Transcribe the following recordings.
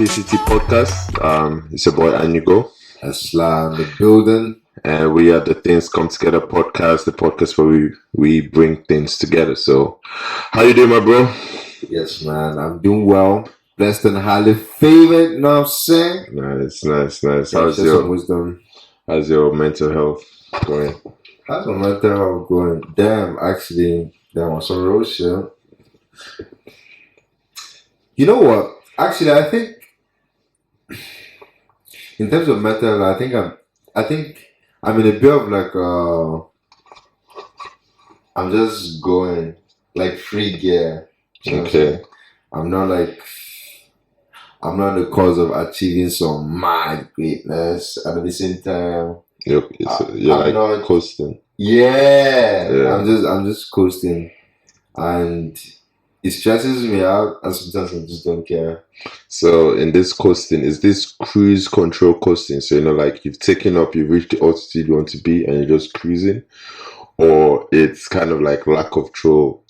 Authenticity Podcast. It's your boy ANYAUGO ESLA in the building. and we are the Things Come Together podcast, the podcast where we bring things together. So, how you doing, my bro? Yes, man, I'm doing well. Blessed and highly favored, you know what I'm saying? Nice. Yeah, share some wisdom. How's your mental health going? How's my mental health going? Damn, actually, that was some real shit. You know what? Actually, I think in terms of mental health, I think I'm in a bit of like I'm just going like free gear. You know what I'm Okay. saying? I'm not the cause of achieving some mad greatness, and at the same time, You're I'm like not. coasting. Yeah. I'm just coasting, and it stresses me out, and sometimes I just don't care. So, in this coasting, is this cruise control coasting? So, like you've reached the altitude you want to be and you're just cruising? Or it's kind of like lack of control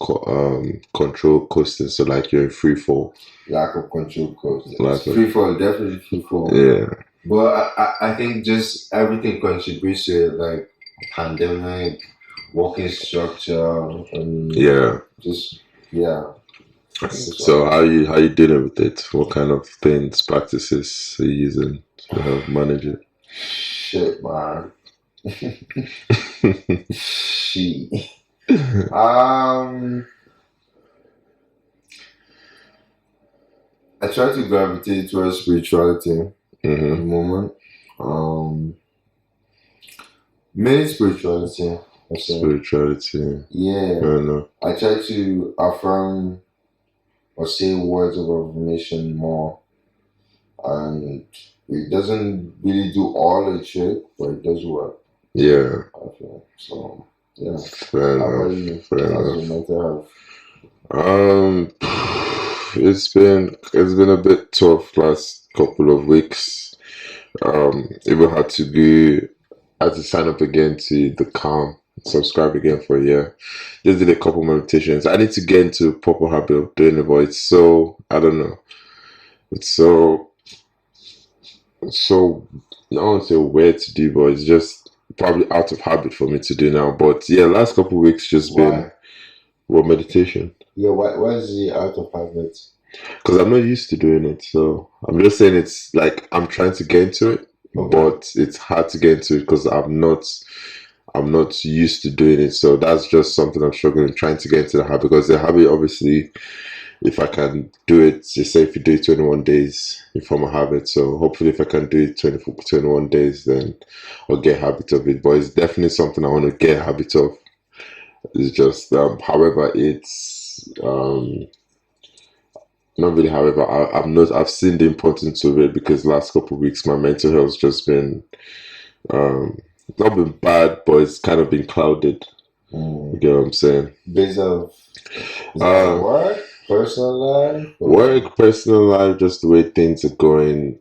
coasting, so like you're in free fall. Lack of control coasting. Lack of- Free fall, definitely free fall. Yeah. But I think just everything contributes to it, like pandemic, working structure, and Yeah. just yeah. So how you dealing with it? What kind of practices are you using to help manage it? Shit, man. Shit. I try to gravitate towards spirituality at the Mm-hmm. moment. Mainly spirituality. I say. Spirituality. Yeah. I don't know. I try to affirm or say words of affirmation more, and it doesn't really do all the trick, but it does work. Yeah. I feel so. Yeah. Fair How about enough. you? Fair How's enough. your mental health? It's been a bit tough last couple of weeks. Even had to sign up again to the Calm, subscribe again for a year. Just did a couple meditations. I need to get into a proper habit of doing it, but it's so, I don't know. It's so I don't want to say weird to do, but it's just probably out of habit for me to do now. But yeah, last couple of weeks just been meditation. Yeah, why is he out of habit? Because I'm not used to doing it, so I'm just saying it's like I'm trying to get into it, but it's hard to get into it because I'm not used to doing it. So that's just something I'm struggling trying to get into the habit, because the habit, obviously, if I can do it, just say if you do it 21 days, you form a habit. So hopefully if I can do it 21 days, then I'll get a habit of it. But it's definitely something I want to get a habit of. It's just, however, it's not really. However, I've seen the importance of it, because last couple of weeks my mental health's just been not been bad, but it's kind of been clouded. You get what I'm saying? Based of work, personal life, work, personal life, just the way things are going.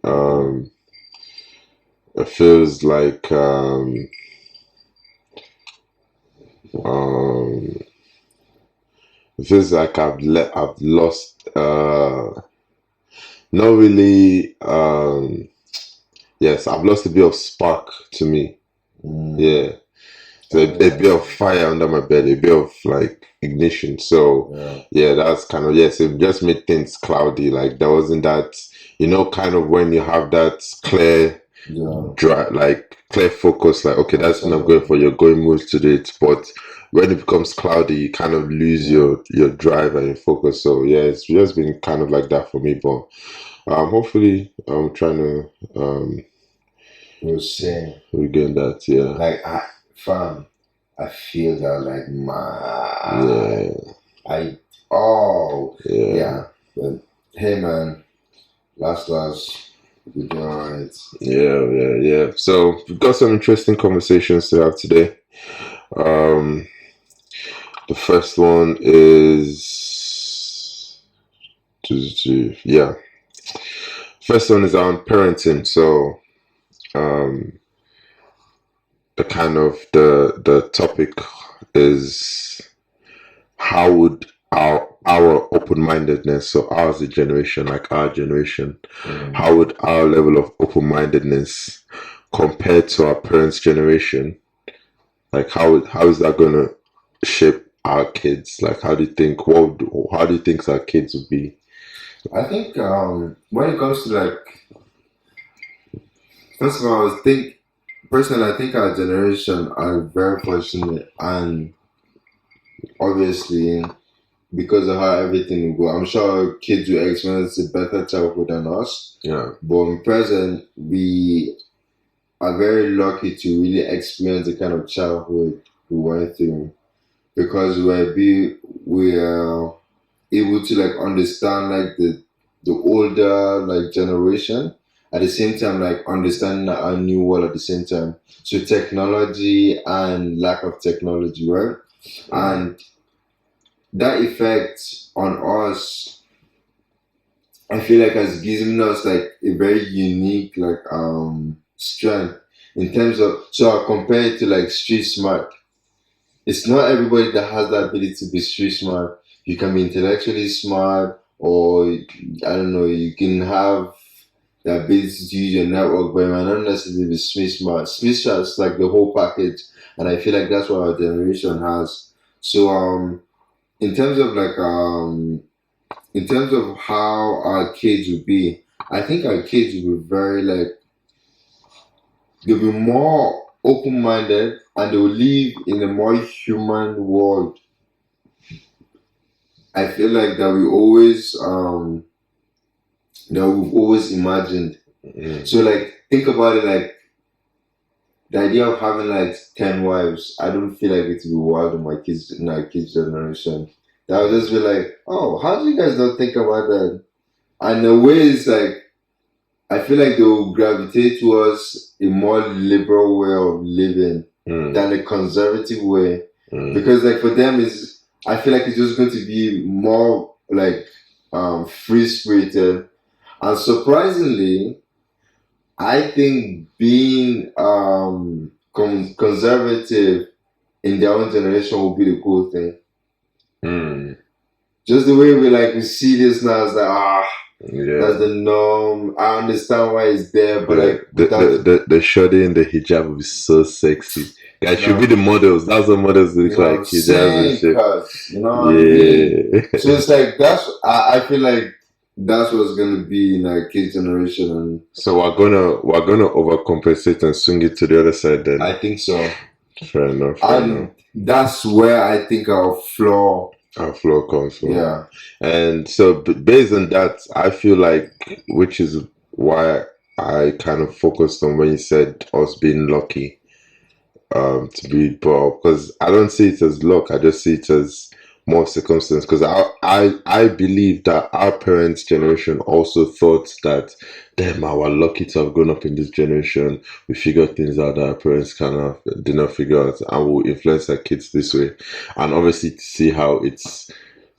It feels like it feels like I've lost not really yes, I've lost a bit of spark to me. Yeah. So a bit of fire under my belly, a bit of like ignition. So yeah, that's kind of, yes, it just made things cloudy. Like there wasn't that, kind of when you have that clear clear focus, like okay, that's what I'm going for, you're going moves to do it. But when it becomes cloudy, you kind of lose your drive and your focus. So yeah, it's just been kind of like that for me. But hopefully I'm trying to you're saying regain that. Yeah. Like I feel that like but hey man, last we're doing alright. Yeah. So we've got some interesting conversations to have today. The first one is first one is on parenting. So the kind of the topic is how would our open-mindedness, so ours a generation, like our generation, how would our level of open-mindedness compare to our parents' generation? Like how is that gonna shape our kids? Like how do you think our kids would be? I think when it comes to like, first of all, personally, I think our generation are very fortunate, and obviously because of how everything will go, I'm sure kids will experience a better childhood than us. Yeah. But in present, we are very lucky to really experience the kind of childhood we went through, because we are able to like understand like the older like generation, at the same time like understanding our new world at the same time. So technology and lack of technology, right? And that effect on us, I feel like, has given us like a very unique like strength in terms of, so I compare it to like street smart. It's not everybody that has the ability to be street smart. You can be intellectually smart, or I don't know, you can have the ability to use your network, but you might not necessarily be street smart. Street smart is like the whole package, and I feel like that's what our generation has. So in terms of like in terms of how our kids would be, I think our kids will be very like, they'll be more open minded, and they'll live in a more human world. I feel like that we've always imagined. So like think about it, like the idea of having like 10 wives, I don't feel like it will be wild in our kids generation. That would just be like, oh, how do you guys not think about that? And the way is like, I feel like they will gravitate towards a more liberal way of living than a conservative way. Because like for them is, I feel like it's just going to be more like free spirited. And surprisingly, I think being conservative in their own generation will be the cool thing. Just the way we see this now, it's like that's the norm. I understand why it's there, but like the shorty in the hijab will be so sexy. Guys should be the models. That's what models look like. Hijab and shit. You know what I mean? So it's like I feel like that's what's gonna be in our kids' generation, and so we're gonna overcompensate and swing it to the other side then. I think so. Fair enough. That's where I think our flaw comes from. Yeah. And so based on that, I feel like, which is why I kind of focused on when you said us being lucky to be brought up, because I don't see it as luck. I just see it as more circumstance, because I believe that our parents' generation also thought that, damn, I was lucky to have grown up in this generation. We figured things out that our parents kind of did not figure out, and will influence our kids this way. And obviously to see how it's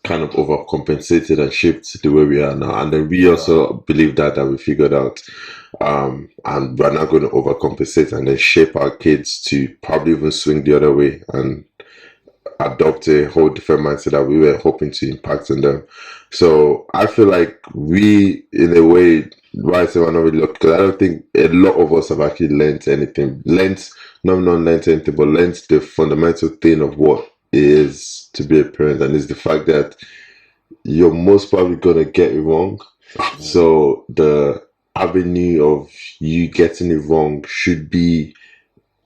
kind of overcompensated and shaped the way we are now. And then we also believe that we figured out, and we're not going to overcompensate and then shape our kids to probably even swing the other way and adopt a whole different mindset that we were hoping to impact on them. So I feel like we, in a way, why I say we're not really lucky, because I don't think a lot of us have actually learned anything. Not learned anything, but learned the fundamental thing of what it is to be a parent, and it's the fact that you're most probably gonna get it wrong. So the avenue of you getting it wrong should be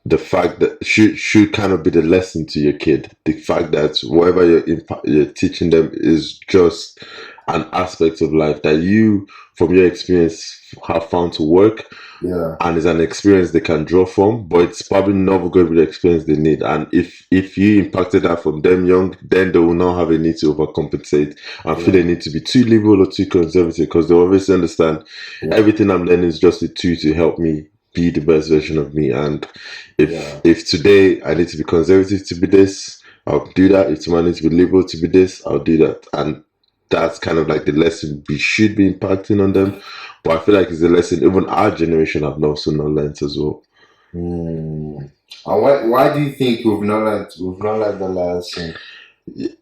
the fact that should kind of be the lesson to your kid. The fact that whatever you're teaching them is just an aspect of life that you, from your experience, have found to work. Yeah. And it's an experience they can draw from, but it's probably never going to be the experience they need. And if you impacted that from them young, then they will not have a need to overcompensate and feel they need to be too liberal or too conservative, because they obviously understand everything I'm learning is just a tool to help me be the best version of me. And if today I need to be conservative to be this, I'll do that. If tomorrow I need to be liberal to be this, I'll do that. And that's kind of like the lesson we should be impacting on them. But I feel like it's a lesson even our generation have also not learned as well. And why do you think we've not learned the lesson?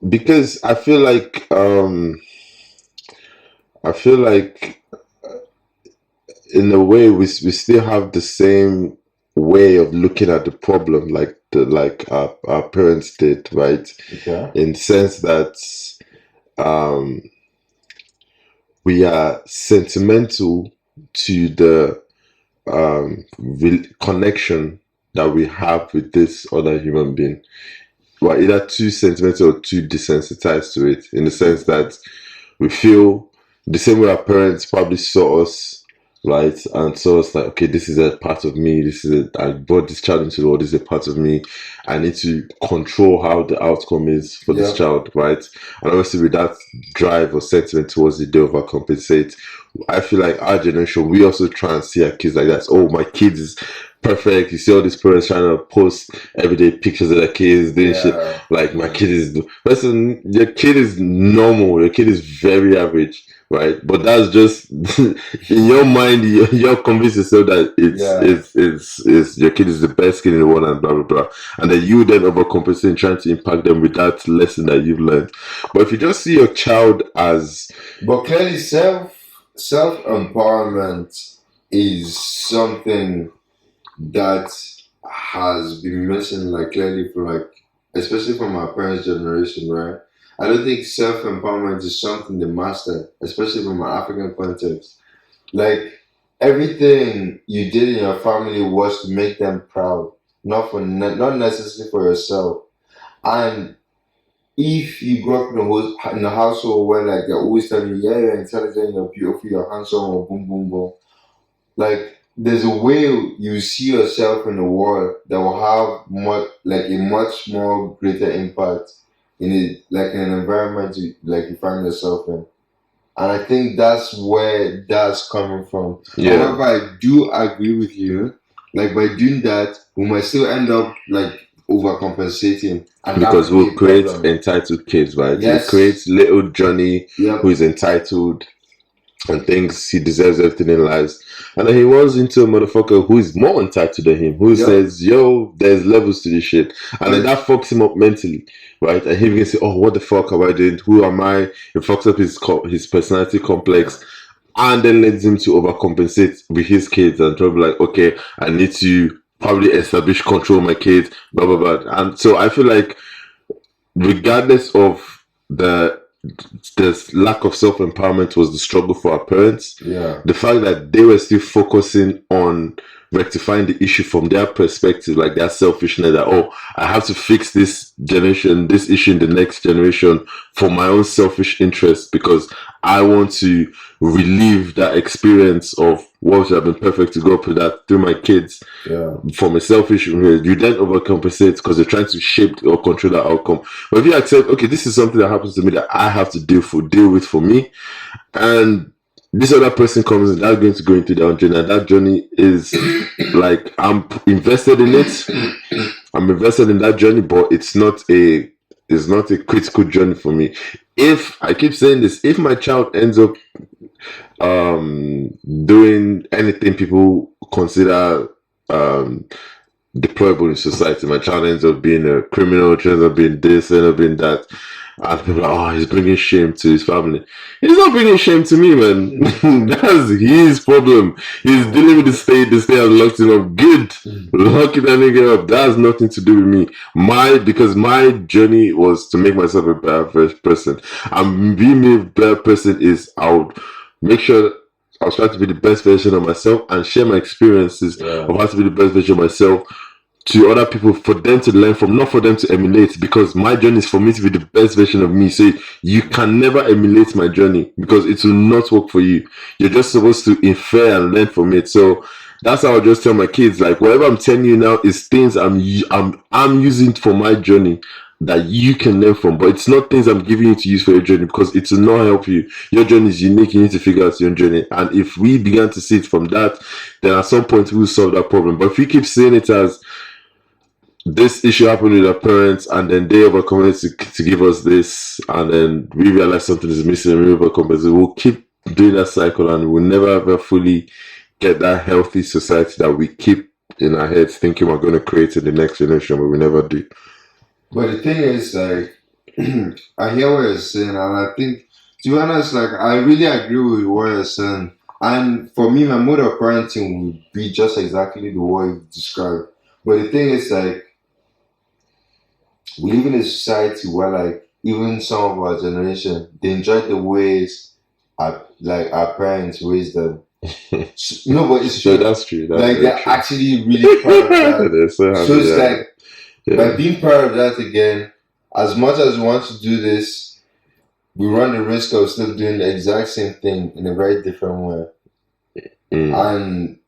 because I feel like in a way we still have the same way of looking at the problem like our parents did, right? Okay. In sense that um we are sentimental to the connection that we have with this other human being. We're either too sentimental or too desensitized to it, in the sense that we feel the same way our parents probably saw us, right? And saw us like, okay, this is a part of me. I brought this child into the world. This is a part of me. I need to control how the outcome is for this child, right? And obviously, with that drive or sentiment towards the day overcompensate, I feel like our generation, we also try and see our kids like that. Oh, my kid is perfect. You see all these parents trying to post everyday pictures of their kids doing shit. Like, my kid is. Listen, your kid is normal. Your kid is very average, right? But that's just in your mind. You're convinced yourself that it's your kid is the best kid in the world and blah blah blah, and then you then overcompensate and trying to impact them with that lesson that you've learned. But if you just see your child as, but clearly self empowerment is something that has been missing, like clearly for like, especially from our parents' generation, right? I don't think self empowerment is something they master, especially from an African context. Like everything you did in your family was to make them proud, not necessarily for yourself. And if you grew up in a household where like they're always telling you, yeah, you're intelligent, you're beautiful, you're handsome, or boom, boom, boom, like there's a way you see yourself in the world that will have a much more greater impact in it, like in an environment you find yourself in. And I think that's where that's coming from. However, I do agree with you. Like by doing that, we might still end up like overcompensating, and because we'll create entitled kids, right? We'll create little Johnny who is entitled and thinks he deserves everything in life, and then he runs into a motherfucker who is more entitled than him, who says, yo, there's levels to this shit, and then that fucks him up mentally, right? And he can say, oh, what the fuck am I doing? Who am I? It fucks up his personality complex, and then leads him to overcompensate with his kids and try to be like, okay, I need to probably establish control of my kids, blah blah blah. And so I feel like regardless of the lack of self-empowerment was the struggle for our parents, the fact that they were still focusing on rectifying the issue from their perspective, like their selfishness, that, oh, I have to fix this issue in the next generation for my own selfish interest, because I want to relive that experience of what would have been perfect to go up with that through my kids. From a selfish, you then overcompensate because you're trying to shape or control that outcome. But if you accept, okay, this is something that happens to me that I have to deal with for me, and this other person comes and they're going to go into their own journey, and that journey is like, I'm invested in it. I'm invested in that journey, but it's not a critical journey for me. If I keep saying this, if my child ends up doing anything people consider deployable in society, my child ends up being a criminal, ends up being this, ends up being that, and people are like, oh, he's bringing shame to his family. He's not bringing shame to me, man. That's his problem. He's dealing with the state has locked him up. Good. Locking that nigga up. That has nothing to do with me. Because my journey was to make myself a better person. And being a better person is, I would make sure I was trying to be the best version of myself and share my experiences of how to be the best version of myself to other people, for them to learn from, not for them to emulate, because my journey is for me to be the best version of me. So you can never emulate my journey because it will not work for you. You're just supposed to infer and learn from it. So that's how I just tell my kids, like, whatever I'm telling you now is things I'm using for my journey that you can learn from, but it's not things I'm giving you to use for your journey, because it will not help you. Your journey is unique. You need to figure out your own journey. And if we began to see it from that, then at some point we'll solve that problem. But if we keep seeing it as this issue happened with our parents, and then they overcompensate to give us this, and then we realize something is missing, and we overcompensate, we'll keep doing that cycle, and we'll never ever fully get that healthy society that we keep in our heads thinking we're going to create in the next generation, but we never do. But the thing is, like, I hear what you're saying, and I think, to be honest, like I really agree with what you're saying. And for me, my mode of parenting would be just exactly the way you described. But the thing is, like, we live in a society where, like, even some of our generation, they enjoy the ways our parents raised them. No, but it's So true. that's true. That's Like very they're true. actually really proud of that. They're so happy. So it's yeah. like by being proud of that again, as much as we want to do this, we run the risk of still doing the exact same thing in a very different way. And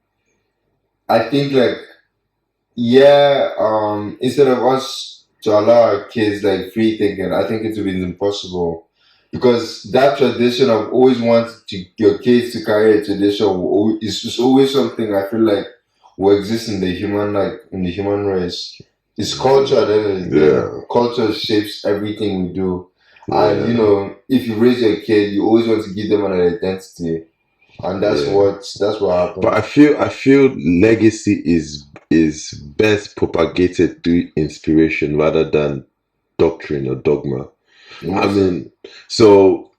I think like instead of us to allow our kids like free thinking, I think it would be impossible. Because that tradition of always wanting your kids to carry a tradition is just always something I feel like will exist in the human race. It's culture at the end of the day. Yeah. Culture shapes everything we do. And you know, if you raise your kid, you always want to give them an identity. And that's what happens. But I feel legacy is best propagated through inspiration rather than doctrine or dogma. I mean, so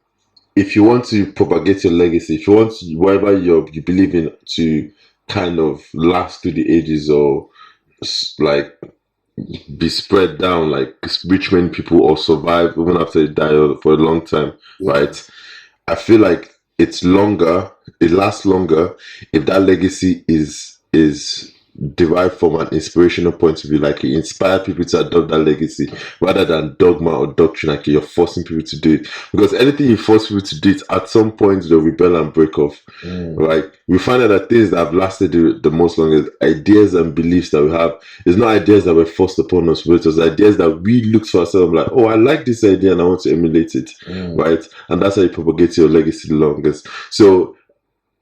if you want to propagate your legacy, if you want to, whatever you believe in to kind of last through the ages or like be spread down, like reach many people or survive even after they die for a long time, right? I feel like it lasts longer if that legacy is derived from an inspirational point of view, like you inspire people to adopt that legacy rather than dogma or doctrine, like you're forcing people to do it. Because anything you force people to do it, at some point they'll rebel and break off. Like we find out that things that have lasted the most longest, ideas and beliefs that we have, it's not ideas that were forced upon us, but it was ideas that we looked for ourselves like, oh, I like this idea and I want to emulate it, right? And that's how you propagate your legacy the longest. So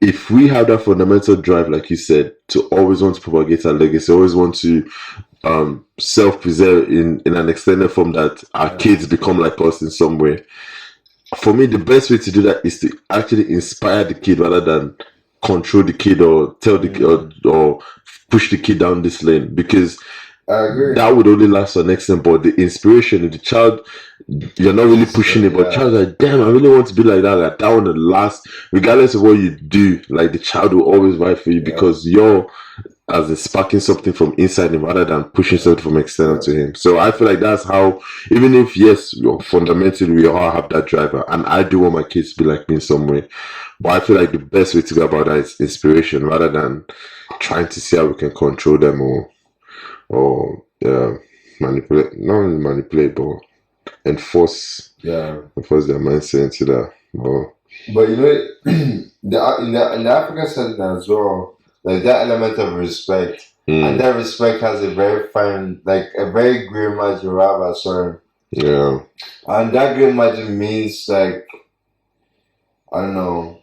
if we have that fundamental drive, like you said, to always want to propagate our legacy, always want to self-preserve in an extended form that our kids become like us in some way. For me, the best way to do that is to actually inspire the kid rather than control the kid or tell the kid or push the kid down this lane, because that would only last for an extent. But the inspiration of the child, you're not really pushing it, but the child's like, damn, I really want to be like that. Like that one will last, regardless of what you do. Like the child will always fight for you because you're as in sparking something from inside him rather than pushing something from external to him. So I feel like that's how, even if yes, fundamentally we all have that driver, and I do want my kids to be like me in some way, but I feel like the best way to go about that is inspiration rather than trying to see how we can control them or manipulate, not only manipulate, but enforce their mindset into that. But you know, in the African setting as well, like that element of respect, and that respect has a very fine, like a very gray margin, rather, sorry. Yeah. And that gray margin means like, I don't know,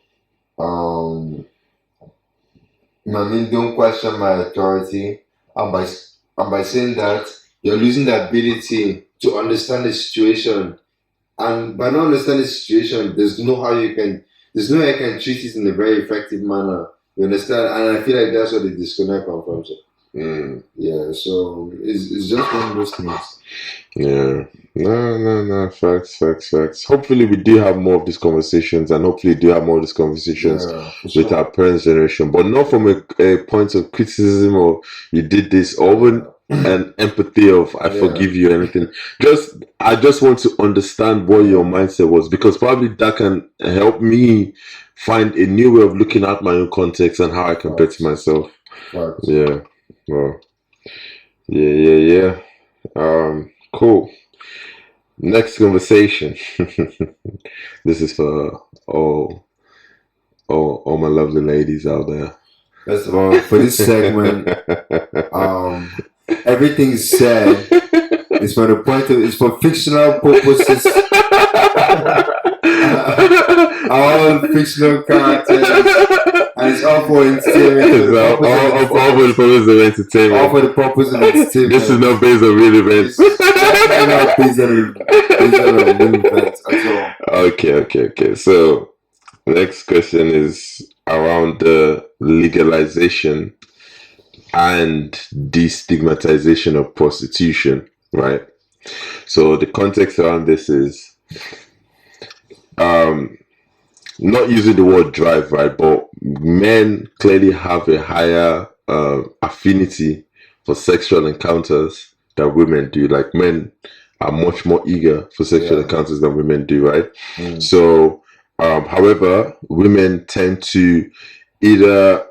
I mean, don't question my authority, and by saying that, you're losing the ability to understand the situation. And by not understanding the situation, there's no way you can treat it in a very effective manner. You understand? And I feel like that's where the disconnect comes from. So. Yeah, so it's just one of those things. Yeah. No. Facts. Hopefully we do have more of these conversations, and hopefully do have more of these conversations with our parents' generation, but not from a point of criticism or you did this, or even an empathy of I forgive you, anything. I just want to understand what your mindset was, because probably that can help me find a new way of looking at my own context and how I compare to myself. Yeah. Well. Yeah. Cool. Next conversation. This is for all my lovely ladies out there. First of all, for this segment, everything said is for the point of, it's for fictional purposes. All fictional characters, and it's all for entertainment. All for the purpose of entertainment. All for the purpose of entertainment. This is not based on real events. Not based on real events at all. Okay. So, next question is around the legalization and destigmatization of prostitution, right? So the context around this is um not using the word drive, right? But men clearly have a higher affinity for sexual encounters than women do. Like men are much more eager for sexual encounters than women do, right? So, however, women tend to either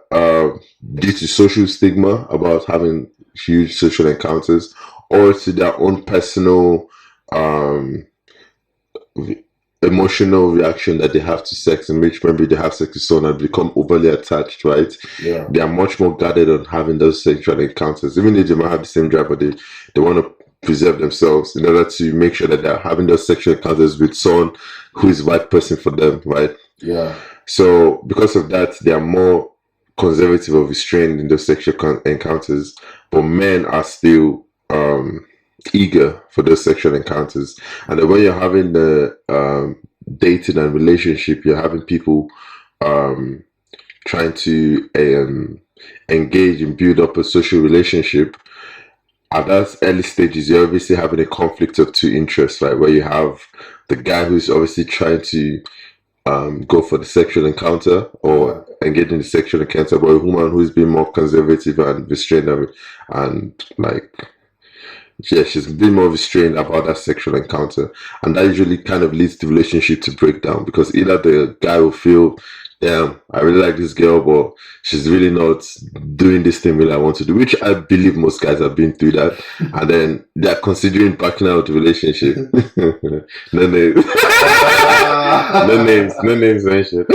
due to social stigma about having huge social encounters, or to their own personal um, emotional reaction that they have to sex, in which maybe they have sex with someone and become overly attached, right? They are much more guarded on having those sexual encounters, even if they might have the same drive, but they want to preserve themselves in order to make sure that they're having those sexual encounters with someone who is the right person for them, right? So because of that, they are more conservative or restrained in those sexual encounters, but men are still eager for those sexual encounters. And then when you're having the dating and relationship, you're having people trying to engage and build up a social relationship. At that early stages, you're obviously having a conflict of two interests, right? Where you have the guy who's obviously trying to go for the sexual encounter or engage in the sexual encounter, but a woman who's been more conservative and restrained and like, yeah, she's been more restrained about that sexual encounter, and that usually kind of leads the relationship to break down, because either the guy will feel, damn, I really like this girl, but she's really not doing this thing really I want to do, which I believe most guys have been through that, and then they're considering backing out the relationship. No names, no names mentioned.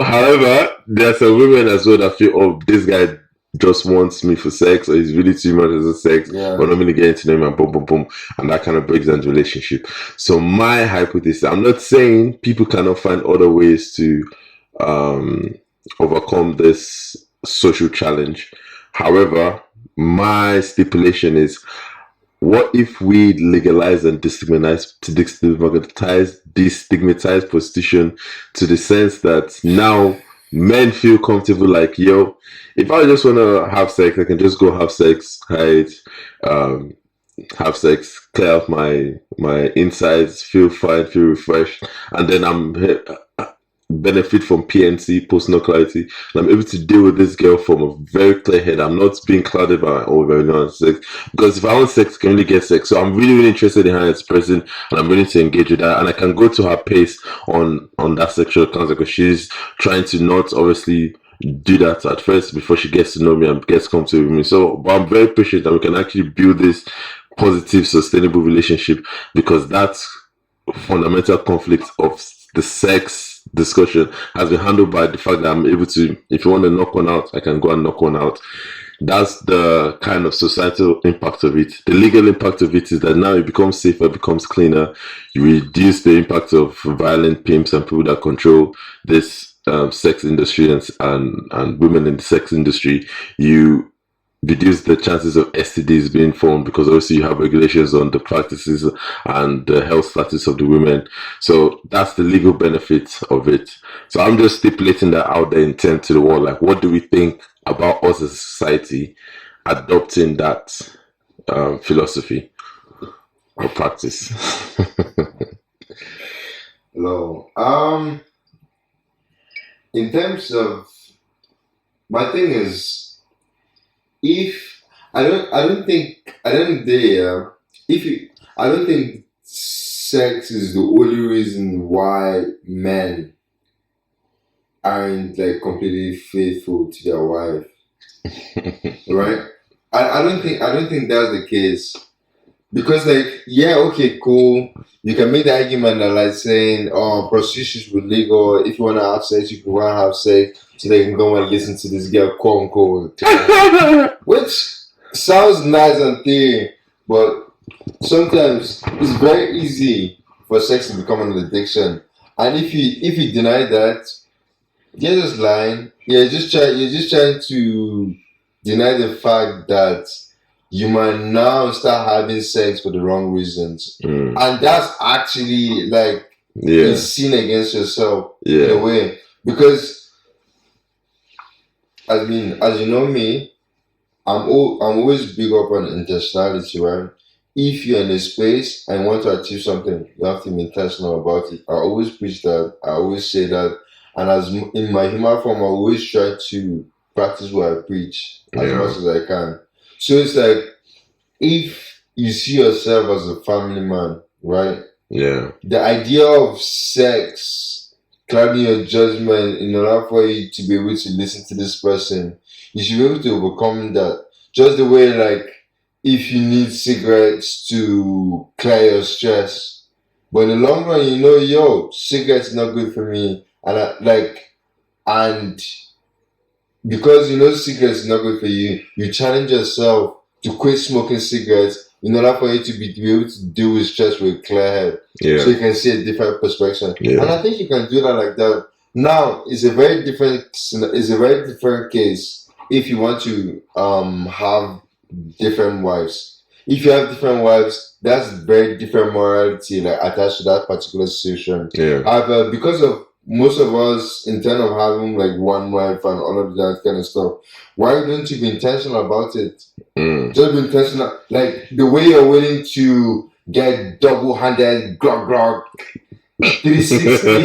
However, there are some women as well that feel, oh, this guy just wants me for sex, or he's really too much as a sex, but not really getting to know him, and boom, boom, boom, and that kind of breaks down the relationship. So my hypothesis, I'm not saying people cannot find other ways to overcome this social challenge. However, my stipulation is, what if we legalize and destigmatize prostitution to the sense that now men feel comfortable, like, yo, if I just want to have sex, I can just go have sex, right? Have sex, clear out my insides, feel fine, feel refreshed, and then I'm benefit from PNC, personal clarity, and I'm able to deal with this girl from a very clear head. I'm not being clouded by my own very non sex, because if I want sex, I can only get sex. So I'm really, really interested in her as a person, and I'm willing to engage with her, and I can go to her pace on that sexual contact, because she's trying to not obviously do that at first before she gets to know me and gets comfortable with me. So, but I'm very patient, and we can actually build this positive, sustainable relationship, because that's fundamental conflict of the sex discussion has been handled by the fact that I'm able to, if you want to knock one out, I can go and knock one out. That's the kind of societal impact of it. The legal impact of it is that now it becomes safer, it becomes cleaner. You reduce the impact of violent pimps and people that control this sex industry and women in the sex industry. You reduce the chances of STDs being formed, because obviously you have regulations on the practices and the health status of the women. So that's the legal benefit of it. So I'm just stipulating that out there, intent to the world. Like, what do we think about us as a society adopting that philosophy or practice? Hello. In terms of, my thing is, if I don't think sex is the only reason why men aren't like completely faithful to their wife, right? I don't think that's the case, because like, yeah, okay, cool, you can make the argument that, like, saying, oh, prostitution is legal, if you want to have sex, you can go and have sex, so they can go and listen to this girl, quote unquote, which sounds nice in theory, but sometimes it's very easy for sex to become an addiction, and if you deny that, you're just lying. You're just trying to deny the fact that you might now start having sex for the wrong reasons, and that's actually like a sin against yourself in a way, because I mean, as you know me, I'm always big up on intentionality, right? if you're in a space and want to achieve something, you have to be intentional about it. I always preach that. I always say that. And in my human form, I always try to practice what I preach as much as I can. So it's like, if you see yourself as a family man, right? Yeah. The idea of sex clouding your judgment in order for you to be able to listen to this person, you should be able to overcome that. Just the way, like, if you need cigarettes to clear your stress, but in the long run, you know, yo, cigarettes not good for me, and because you know cigarettes is not good for you, you challenge yourself to quit smoking cigarettes in order for you to be able to deal with stress with a clear head. Yeah. So you can see a different perspective. Yeah. And I think you can do that like that. Now it's a very different case if you want to have different wives. If you have different wives, that's very different morality like attached to that particular situation. Yeah. However, because of most of us intend of having like one wife and all of that kind of stuff, why don't you be intentional about it? Just be intentional, like the way you're willing to get double-handed grog 360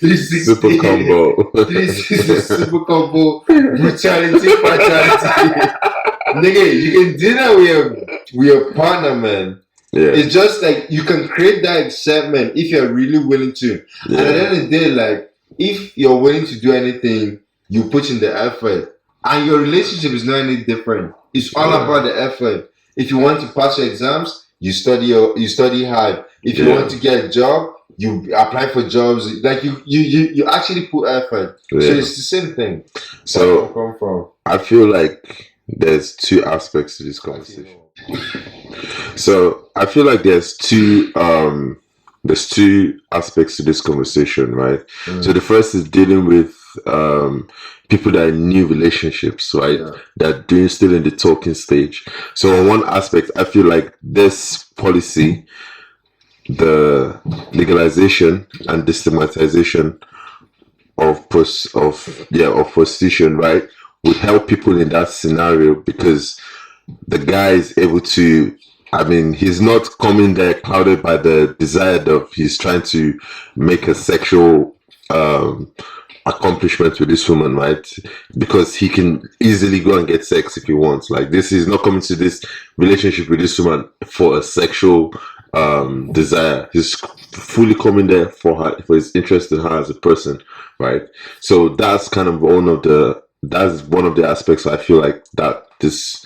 360 super combo 360 super combo brutality fatality. Nigga, you can do that with your partner, man. Yeah. It's just like you can create that excitement if you're really willing to. Yeah. And at the end of the day, like if you're willing to do anything, you put in the effort. And your relationship is not any different. It's all about the effort. If you want to pass your exams, you study hard. If you want to get a job, you apply for jobs. Like you actually put effort. So it's the same thing. So I feel like there's two aspects to this conversation. So I feel like there's two aspects to this conversation, right? So the first is dealing with people that are in new relationships, right? That are still in the talking stage. So on one aspect, I feel like this policy, the legalization and destigmatization of prostitution, right, would help people in that scenario because the guy is able to, I mean, he's not coming there clouded by the desire of he's trying to make a sexual accomplishment with this woman, right? Because he can easily go and get sex if he wants. Like this is not coming to this relationship with this woman for a sexual desire. He's fully coming there for his interest in her as a person, right? So that's kind of one of the aspects I feel like that this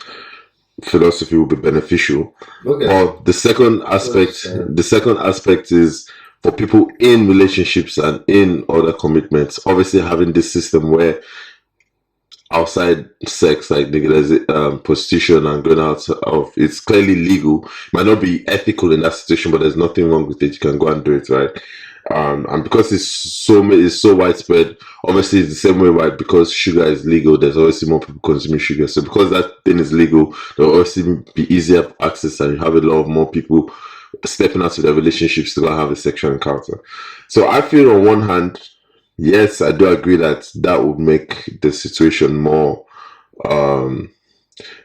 philosophy will be beneficial. But the second aspect is for people in relationships and in other commitments, obviously having this system where outside sex, like prostitution and going out of, it's clearly legal. It might not be ethical in that situation, but there's nothing wrong with it. You can go and do it, right? And because it's so widespread, obviously it's the same way, right? Because sugar is legal, there's obviously more people consuming sugar. So because that thing is legal, there'll obviously be easier access, and you have a lot of more people stepping out of their relationships to go and have a sexual encounter. So I feel on one hand, yes, I do agree that would make the situation more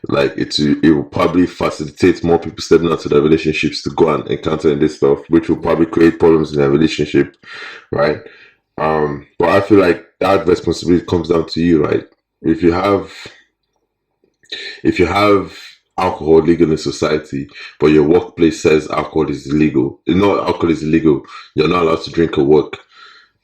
like it will probably facilitate more people stepping out of their relationships to go and encounter this stuff, which will probably create problems in their relationship, right? But I feel like that responsibility comes down to you, right? If you have alcohol legal in society, but your workplace says alcohol is illegal, alcohol is illegal, you're not allowed to drink at work.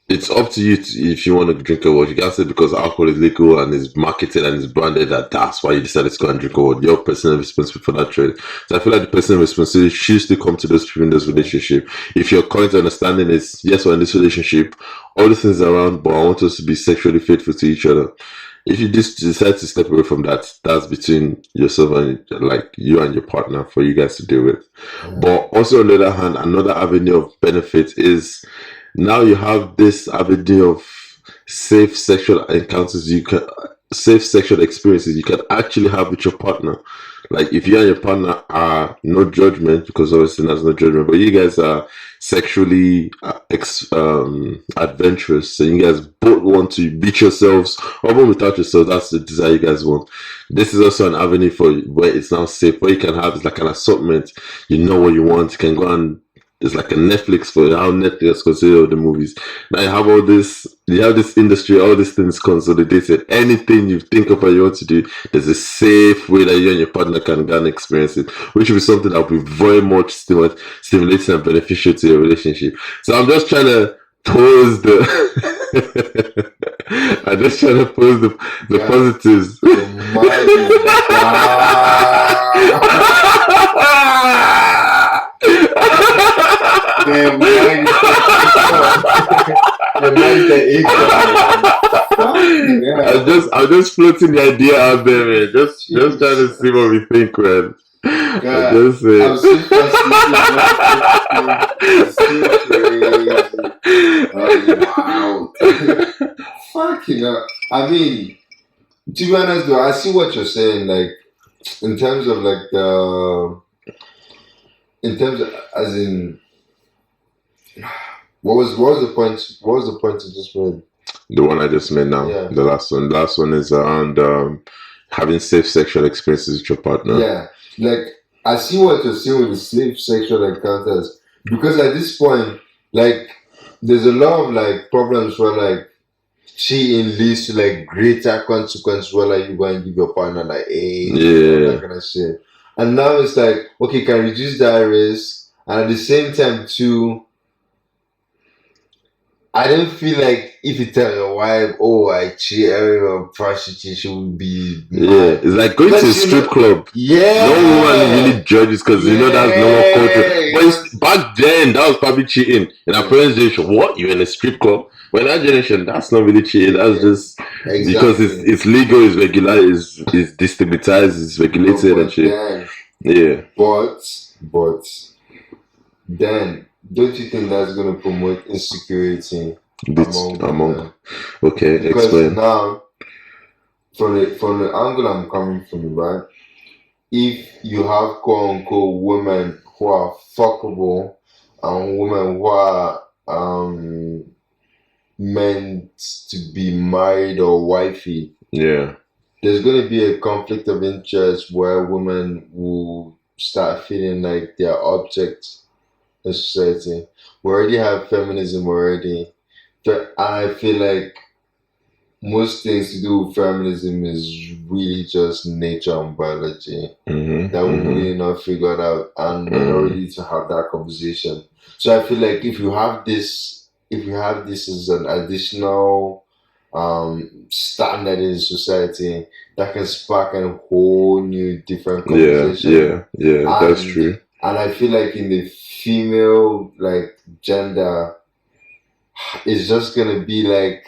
It's up to you if you want to drink a water. You can't say because alcohol is legal and is marketed and is branded that's why you decided to go and drink a water. You're personally responsible for that trade. So I feel like the personal responsibility should still come to those people in this relationship. If your current understanding is, yes, we're in this relationship, all the things around, but I want us to be sexually faithful to each other. If you just decide to step away from that, that's between yourself and like you and your partner for you guys to deal with. But also on the other hand, another avenue of benefit is now you have this avenue of safe sexual encounters. safe sexual experiences you can actually have with your partner. Like if you and your partner are no judgment, because obviously there's no judgment, but you guys are sexually adventurous, and you guys both want to beat yourselves, or even without yourselves, that's the desire you guys want. This is also an avenue for where it's now safe. What you can have is like an assortment. You know what you want. You can go and it's like a Netflix for how Netflix consider all the movies. Now you have all this, you have this industry, all these things consolidated. Anything you think of and you want to do, there's a safe way that you and your partner can go and experience it, which will be something that will be very much stimulating and beneficial to your relationship. So I'm just trying to pose the I'm just trying to pose the positives. I'm just floating the idea out there, man. Just trying to see what we think, man. I'm just saying. Wow. Fucking hell. I mean, to be honest though, I see what you're saying, like in terms of like as in what was the point you just made? The one I just made now. Yeah. The last one. The last one is around having safe sexual experiences with your partner. Yeah. Like I see what you're saying with the safe sexual encounters. Because at this point, like there's a lot of like problems where like cheating leads to like greater consequences where like you go and give your partner like Yeah. that kind of shit. And now it's like, okay, you can reduce that risk, and at the same time too, I don't feel like if you tell your wife, oh, I cheat, or prostitution would be mad. Yeah, it's like going to a strip club. Yeah, no one really judges because you know that's normal culture. But back then, that was probably cheating. In our parents' generation, what, you're in a strip club? Well, in our generation, that's not really cheating. That's just because it's legal, it's regular, it's destigmatized, it's regulated and shit. Yeah, but then. Don't you think that's going to promote insecurity among Okay, because explain. Now, from the angle I'm coming from, right? If you have quote unquote women who are fuckable and women who are meant to be married or wifey, yeah, there's going to be a conflict of interest where women will start feeling like they're objects in society. We already have feminism already. I feel like most things to do with feminism is really just nature and biology that we really not figured out, and we're not ready to have that conversation. So I feel like if you have this as an additional standard in society, that can spark a whole new different conversation. Yeah, that's true. And I feel like in the female like gender, it's just gonna be like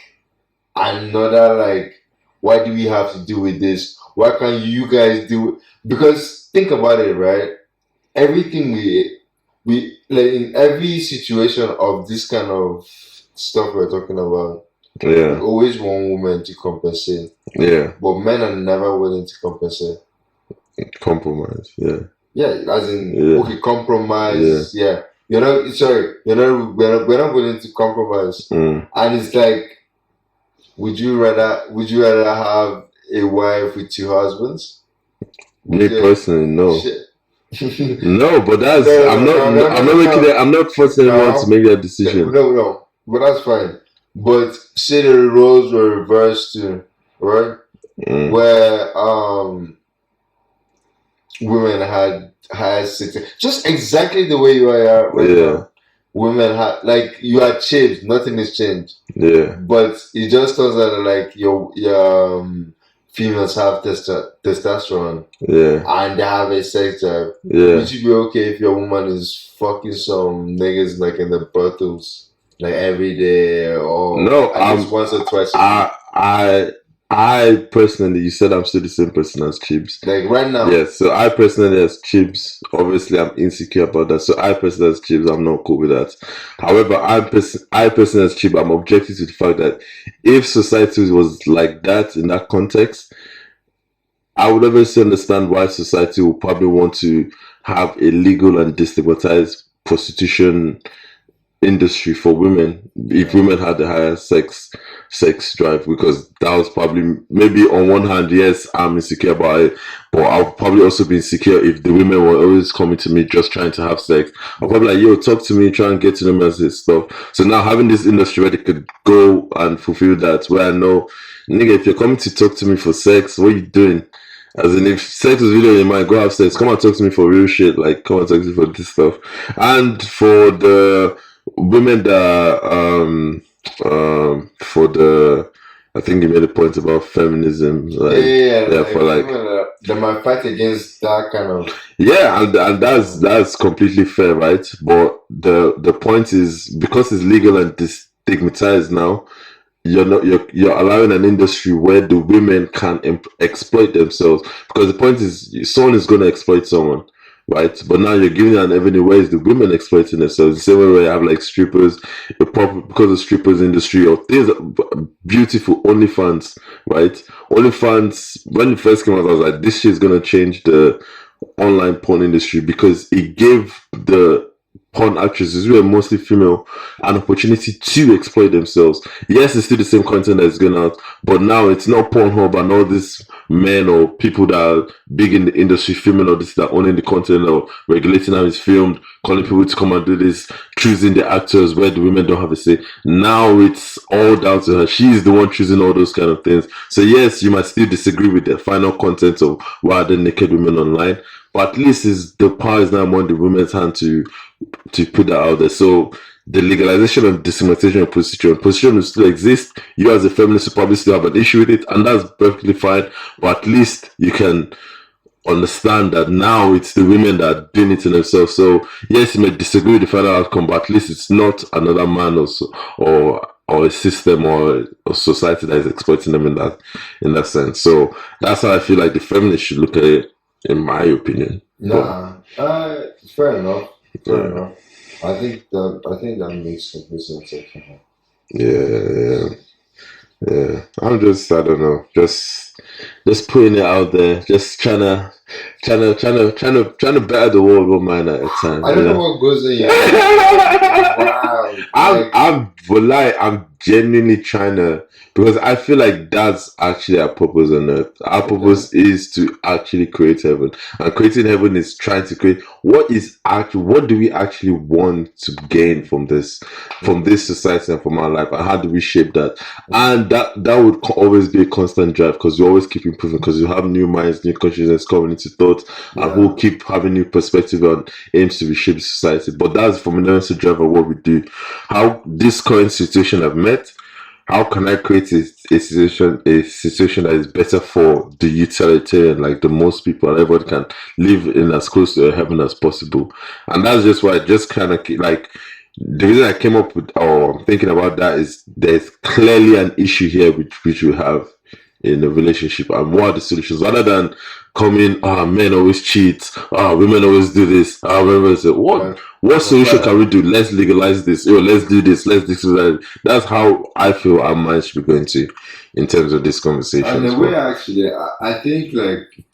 another like, why do we have to do with this? Why can't you guys do it? Because think about it, right? Everything we like in every situation of this kind of stuff we're talking about, we always want women to compensate. Yeah. But men are never willing to compensate. Compromise, yeah. Yeah, as in okay, compromise. Yeah. We're not willing to compromise. And it's like, would you rather have a wife with two husbands? Me personally, no. No, but that's I'm not forcing anyone to make that decision. No, but that's fine. But say the roles were reversed too, right? Where women had sex, just exactly the way you are right now. Women had, like, you are changed, nothing has changed. Yeah. But it just turns out like your females have testosterone. Yeah. And they have a sex drive. Yeah. Would you be okay if your woman is fucking some niggas like in the brothels like every day or at least once or twice a week? I personally, you said I'm still the same person as Chibs. Like right now. Yes, so I personally as Chibs, obviously I'm insecure about that. So I personally as Chibs, I'm not cool with that. However, I personally as Chibs, I'm objective to the fact that if society was like that in that context, I would obviously understand why society will probably want to have a legal and destigmatized prostitution industry for women if women had the higher sex drive, because that was probably, maybe on one hand, yes, I'm insecure about it, but I'll probably also be insecure if the women were always coming to me just trying to have sex. I'll probably like, yo, talk to me, try and get to know me as this stuff. So now having this industry where they could go and fulfill that, where I know, nigga, if you're coming to talk to me for sex, what are you doing? As in, if sex is really on your mind, go have sex. Come and talk to me for real shit. Like, come and talk to me for this stuff. And for the women that for the, I think you made a point about feminism. Like, like, for like, they might fight against that kind of. Yeah, and that's completely fair, right? But the point is, because it's legal and destigmatized now, you're allowing an industry where the women can exploit themselves, because the point is someone is going to exploit someone, right? But now you're giving an avenue where is the women exploiting themselves, the same way where you have like strippers, because of strippers industry or things, beautiful OnlyFans, right? OnlyFans, when it first came out, I was like, this shit is going to change the online porn industry, because it gave the porn actresses, who are mostly female, an opportunity to exploit themselves. Yes, it's still the same content that's going out, but now it's not Pornhub and all these men or people that are big in the industry filming all this, that owning the content or regulating how it's filmed, calling people to come and do this, choosing the actors where the women don't have a say. Now it's all down to her. She's the one choosing all those kind of things. So yes, you might still disagree with the final content of why are the naked women online, but at least the power is now more in the women's hand to put that out there. So the legalization and destigmatization of prostitution will still exist. You as a feminist will probably still have an issue with it, and that's perfectly fine. But at least you can understand that now it's the women that are doing it to themselves. So yes, you may disagree with the final outcome, but at least it's not another man or a system or society that is exploiting them in that sense. So that's how I feel like the feminists should look at it, in my opinion. Nah, fair enough. Fair enough. I think that makes complete sense. Yeah. I'm just, I don't know, just putting it out there, just trying to better the world one man at a time. I don't know what goes in your Wow. I'm genuinely trying to, because I feel like that's actually our purpose on earth. Our purpose is to actually create heaven, and creating heaven is trying to create what do we actually want to gain from this society and from our life, and how do we shape that? And that would always be a constant drive, because you always keep improving, because you have new minds, new consciousness coming into thought, and we'll keep having new perspective on aims to reshape society. But that's the fundamental drive of what we do. How this current situation I've met, how can I create a situation that is better for the utilitarian, like the most people, and everyone can live in as close to heaven as possible? And that's just why I just kind of like, the reason I came up with or thinking about that is there's clearly an issue here which we have in a relationship, and what are the solutions, rather than coming, men always cheat, women always do this, women say, what solution can we do? Let's legalize this, let's do this, let's do that. That's how I feel our minds should be going to, in terms of this conversation. And the way actually, I think like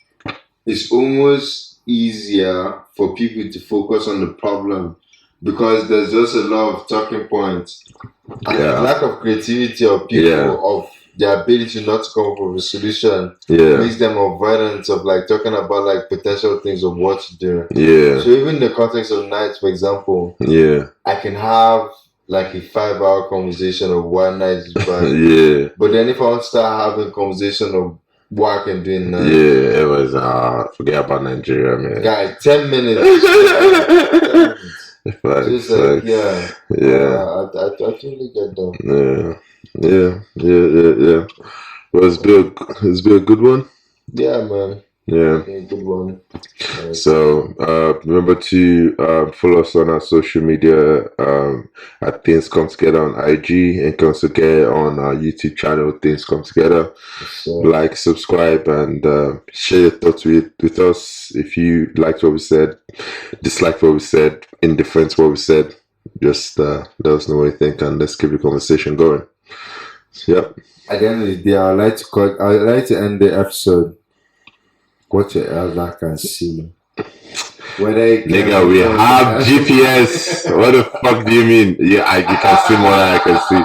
it's almost easier for people to focus on the problem, because there's just a lot of talking points, and the lack of creativity of people, of their ability not to come up with a solution, makes them avoidant of like talking about like potential things of what to do. So even in the context of nights, for example, I can have like a 5-hour conversation of one night is bad. But then if I want to start having conversation of what I can do in night, it was forget about Nigeria, man. Guy, 10 minutes. 10 minutes. Facts, I totally get that. Yeah. Well, it's been a good one. Yeah, man. Yeah. Okay, good one. So remember to follow us on our social media at Things Come Together on IG, and Comes Together on our YouTube channel, Things Come Together. Like, subscribe, and share your thoughts with us. If you liked what we said, disliked what we said, indifferent what we said, just let us know what you think, and let's keep the conversation going. Yep. At the end of the day, I'd like to end the episode. What your elder can see. Nigga, we have GPS. What the fuck do you mean? Yeah, you can see more than I can see.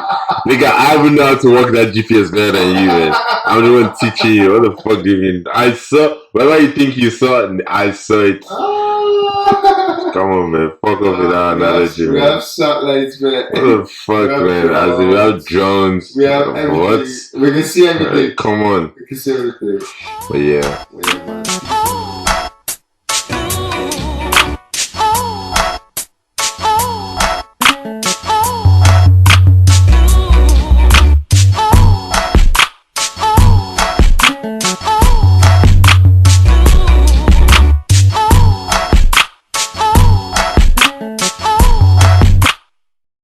Nigga, I would know how to work that GPS better than you, man. I'm the one teaching you. What the fuck do you mean? I saw, whatever you think you saw, I saw it. Come on, man. Fuck off with that analogy, man. We have satellites, man. What the fuck, man? As in, we have drones. We have everything. What? We can see everything. Come on. We can see everything. But yeah.